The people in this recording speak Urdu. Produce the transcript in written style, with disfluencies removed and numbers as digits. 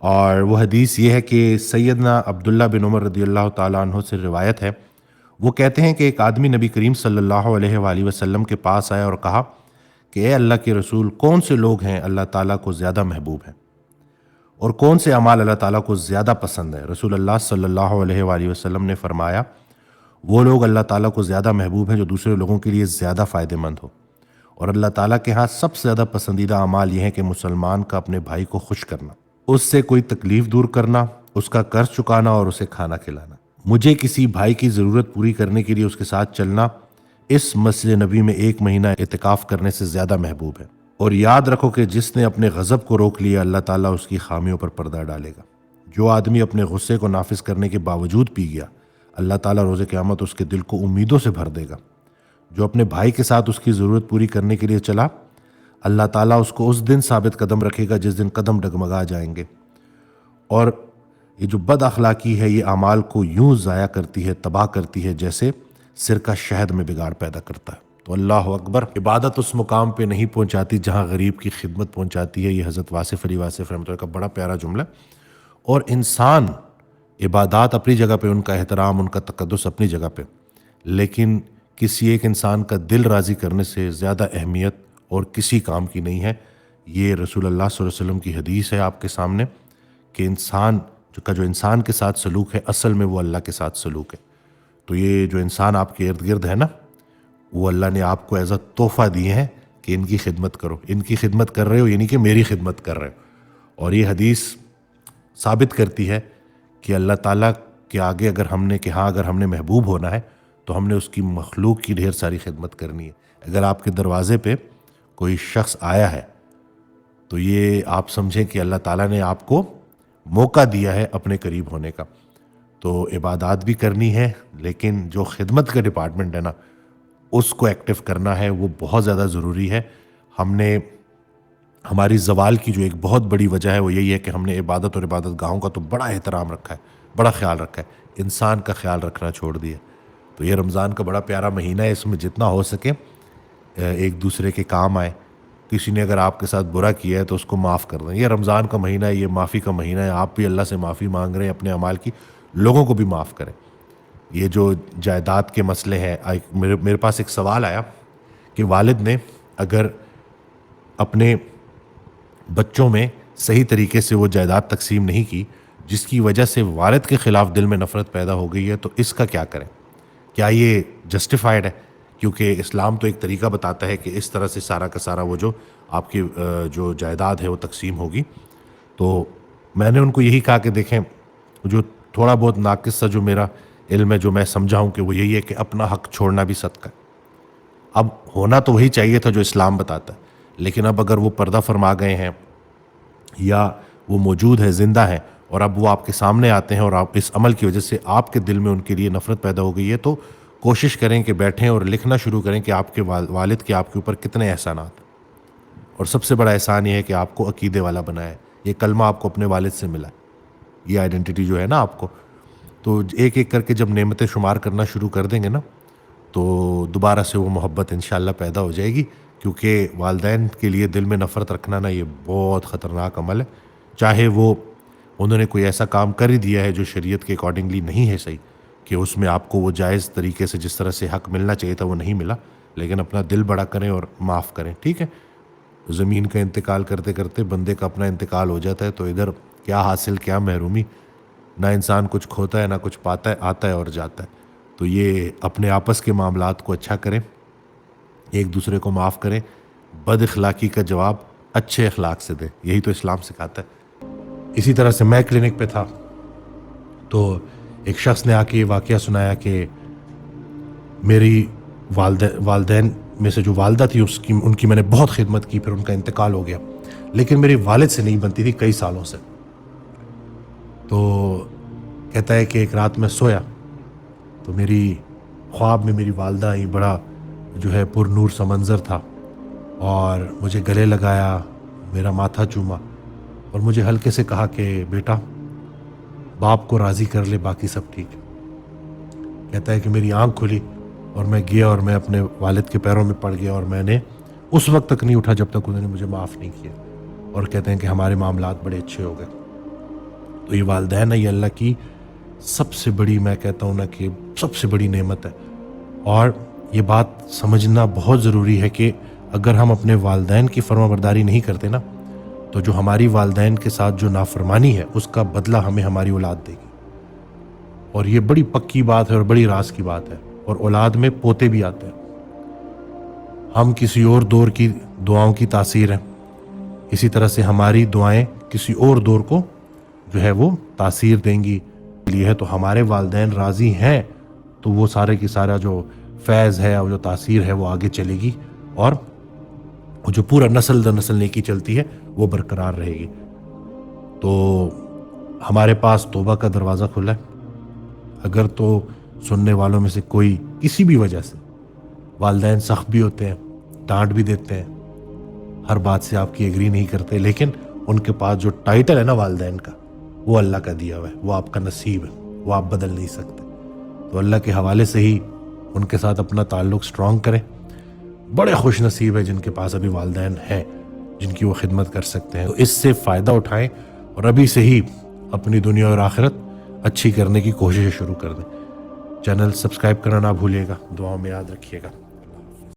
اور وہ حدیث یہ ہے کہ سیدنا عبداللہ بن عمر رضی اللہ تعالیٰ عنہ سے روایت ہے، وہ کہتے ہیں کہ ایک آدمی نبی کریم صلی اللہ علیہ وآلہ وسلم کے پاس آیا اور کہا کہ اے اللہ کے رسول، کون سے لوگ ہیں اللہ تعالیٰ کو زیادہ محبوب ہیں، اور کون سے اعمال اللہ تعالیٰ کو زیادہ پسند ہیں؟ رسول اللہ صلی اللہ علیہ وآلہ وسلم نے فرمایا، وہ لوگ اللہ تعالیٰ کو زیادہ محبوب ہیں جو دوسرے لوگوں کے لیے زیادہ فائدہ مند ہو، اور اللہ تعالیٰ کے ہاں سب سے زیادہ پسندیدہ اعمال یہ ہیں کہ مسلمان کا اپنے بھائی کو خوش کرنا، اس سے کوئی تکلیف دور کرنا، اس کا قرض چکانا اور اسے کھانا کھلانا۔ مجھے کسی بھائی کی ضرورت پوری کرنے کے لیے اس کے ساتھ چلنا اس مسجد نبی میں 1 مہینہ اعتکاف کرنے سے زیادہ محبوب ہے۔ اور یاد رکھو کہ جس نے اپنے غضب کو روک لیا اللہ تعالیٰ اس کی خامیوں پر پردہ ڈالے گا۔ جو آدمی اپنے غصے کو نافذ کرنے کے باوجود پی گیا، اللہ تعالیٰ روز قیامت اس کے دل کو امیدوں سے بھر دے گا۔ جو اپنے بھائی کے ساتھ اس کی ضرورت پوری کرنے کے لیے چلا، اللہ تعالیٰ اس کو اس دن ثابت قدم رکھے گا جس دن قدم ڈگمگا جائیں گے۔ اور یہ جو بد اخلاقی ہے یہ اعمال کو یوں ضائع کرتی ہے، تباہ کرتی ہے، جیسے سرکہ شہد میں بگاڑ پیدا کرتا ہے۔ تو اللہ اکبر، عبادت اس مقام پہ نہیں پہنچاتی جہاں غریب کی خدمت پہنچاتی ہے۔ یہ حضرت واصف علی واصف رحمۃ اللہ کا بڑا پیارا جملہ ہے۔ اور انسان عبادات اپنی جگہ پہ، ان کا احترام، ان کا تقدس اپنی جگہ پہ، لیکن کسی ایک انسان کا دل راضی کرنے سے زیادہ اہمیت اور کسی کام کی نہیں ہے۔ یہ رسول اللہ صلی اللہ علیہ وسلم کی حدیث ہے آپ کے سامنے کہ انسان جو انسان کے ساتھ سلوک ہے اصل میں وہ اللہ کے ساتھ سلوک ہے۔ تو یہ جو انسان آپ کے ارد گرد ہے نا، وہ اللہ نے آپ کو ایز اے تحفہ دیے ہیں کہ ان کی خدمت کرو۔ ان کی خدمت کر رہے ہو یعنی کہ میری خدمت کر رہے ہو۔ اور یہ حدیث ثابت کرتی ہے کہ اللہ تعالیٰ کے آگے اگر ہم نے محبوب ہونا ہے تو ہم نے اس کی مخلوق کی ڈھیر ساری خدمت کرنی ہے۔ اگر آپ کے دروازے پہ کوئی شخص آیا ہے تو یہ آپ سمجھیں کہ اللہ تعالیٰ نے آپ کو موقع دیا ہے اپنے قریب ہونے کا۔ تو عبادات بھی کرنی ہے، لیکن جو خدمت کا ڈپارٹمنٹ ہے نا، اس کو ایکٹیو کرنا ہے، وہ بہت زیادہ ضروری ہے۔ ہماری زوال کی جو ایک بہت بڑی وجہ ہے وہ یہی ہے کہ ہم نے عبادت اور عبادت گاہوں کا تو بڑا احترام رکھا ہے، بڑا خیال رکھا ہے، انسان کا خیال رکھنا چھوڑ دیا۔ تو یہ رمضان کا بڑا پیارا مہینہ ہے، اس میں جتنا ہو سکے ایک دوسرے کے کام آئے۔ کسی نے اگر آپ کے ساتھ برا کیا ہے تو اس کو معاف کر دیں۔ یہ رمضان کا مہینہ ہے، یہ معافی کا مہینہ ہے، آپ بھی اللہ سے معافی مانگ رہے ہیں اپنے اعمال کی، لوگوں کو بھی معاف کریں۔ یہ جو جائیداد کے مسئلے ہیں، میرے پاس ایک سوال آیا کہ والد نے اگر اپنے بچوں میں صحیح طریقے سے وہ جائیداد تقسیم نہیں کی، جس کی وجہ سے والد کے خلاف دل میں نفرت پیدا ہو گئی ہے، تو اس کا کیا کریں؟ کیا یہ جسٹیفائڈ ہے؟ کیونکہ اسلام تو ایک طریقہ بتاتا ہے کہ اس طرح سے سارا کا سارا وہ جو آپ کی جو جائیداد ہے وہ تقسیم ہوگی۔ تو میں نے ان کو یہی کہا کہ دیکھیں، جو تھوڑا بہت ناقص سا جو میرا علم ہے، جو میں سمجھا ہوں کہ وہ یہی ہے کہ اپنا حق چھوڑنا بھی صدقہ ہے۔ اب ہونا تو وہی چاہیے تھا جو اسلام بتاتا ہے، لیکن اب اگر وہ پردہ فرما گئے ہیں یا وہ موجود ہے، زندہ ہیں، اور اب وہ آپ کے سامنے آتے ہیں اور آپ اس عمل کی وجہ سے آپ کے دل میں ان کے لیے نفرت پیدا ہو گئی ہے، تو کوشش کریں کہ بیٹھیں اور لکھنا شروع کریں کہ آپ کے والد کے آپ کے اوپر کتنے احسانات ہیں۔ اور سب سے بڑا احسان یہ ہے کہ آپ کو عقیدے والا بنایا ہے، یہ کلمہ آپ کو اپنے والد سے ملا ہے، یہ آئیڈینٹی جو ہے نا آپ کو۔ تو ایک ایک کر کے جب نعمتیں شمار کرنا شروع کر دیں گے نا، تو دوبارہ سے وہ محبت انشاءاللہ پیدا ہو جائے گی۔ کیونکہ والدین کے لیے دل میں نفرت رکھنا نا، یہ بہت خطرناک عمل ہے۔ چاہے وہ انہوں نے کوئی ایسا کام کر ہی دیا ہے جو شریعت کے اکارڈنگلی نہیں ہے صحیح، کہ اس میں آپ کو وہ جائز طریقے سے جس طرح سے حق ملنا چاہیے تھا وہ نہیں ملا، لیکن اپنا دل بڑا کریں اور معاف کریں، ٹھیک ہے؟ زمین کا انتقال کرتے کرتے بندے کا اپنا انتقال ہو جاتا ہے، تو ادھر کیا حاصل کیا محرومی، نہ انسان کچھ کھوتا ہے نہ کچھ پاتا ہے، آتا ہے اور جاتا ہے۔ تو یہ اپنے آپس کے معاملات کو اچھا کریں، ایک دوسرے کو معاف کریں، بد اخلاقی کا جواب اچھے اخلاق سے دیں، یہی تو اسلام سکھاتا ہے۔ اسی طرح سے میں کلینک پہ تھا تو ایک شخص نے آ کے یہ واقعہ سنایا کہ میری والدین میں سے جو والدہ تھی ان کی میں نے بہت خدمت کی، پھر ان کا انتقال ہو گیا، لیکن میری والد سے نہیں بنتی تھی کئی سالوں سے۔ تو کہتا ہے کہ ایک رات میں سویا تو میری خواب میں میری والدہ آئی، بڑا جو ہے پر نور سا منظر تھا، اور مجھے گلے لگایا، میرا ماتھا چوما اور مجھے ہلکے سے کہا کہ بیٹا باپ کو راضی کر لے، باقی سب ٹھیک ہے۔ کہتا ہے کہ میری آنکھ کھلی اور میں گیا اور میں اپنے والد کے پیروں میں پڑ گیا، اور میں نے اس وقت تک نہیں اٹھا جب تک انہوں نے مجھے معاف نہیں کیا، اور کہتے ہیں کہ ہمارے معاملات بڑے اچھے ہو گئے۔ تو یہ والدین ہے، یہ اللہ کی سب سے بڑی، میں کہتا ہوں نا کہ سب سے بڑی نعمت ہے. اور یہ بات سمجھنا بہت ضروری ہے کہ اگر ہم اپنے والدین کی فرما برداری نہیں کرتے نا، تو جو ہماری والدین کے ساتھ جو نافرمانی ہے اس کا بدلہ ہمیں ہماری اولاد دے گی. اور یہ بڑی پکی بات ہے اور بڑی راز کی بات ہے. اور اولاد میں پوتے بھی آتے ہیں. ہم کسی اور دور کی دعاؤں کی تاثیر ہیں، اسی طرح سے ہماری دعائیں کسی اور دور کو جو ہے وہ تاثیر دیں گی. لیے ہے تو ہمارے والدین راضی ہیں تو وہ سارے کی سارا جو فیض ہے اور جو تاثیر ہے وہ آگے چلے گی، اور جو پورا نسل در نسل نیکی چلتی ہے وہ برقرار رہے گی. تو ہمارے پاس توبہ کا دروازہ کھلا ہے. اگر تو سننے والوں میں سے کوئی کسی بھی وجہ سے، والدین سخت بھی ہوتے ہیں، ڈانٹ بھی دیتے ہیں، ہر بات سے آپ کی ایگری نہیں کرتے، لیکن ان کے پاس جو ٹائٹل ہے نا والدین کا، وہ اللہ کا دیا ہوا ہے، وہ آپ کا نصیب ہے، وہ آپ بدل نہیں سکتے. تو اللہ کے حوالے سے ہی ان کے ساتھ اپنا تعلق سٹرونگ کریں. بڑے خوش نصیب ہے جن کے پاس ابھی والدین ہیں جن کی وہ خدمت کر سکتے ہیں. تو اس سے فائدہ اٹھائیں اور ابھی سے ہی اپنی دنیا اور آخرت اچھی کرنے کی کوشش شروع کر دیں. چینل سبسکرائب کرنا نہ بھولیے گا. دعاؤں میں یاد رکھیے گا.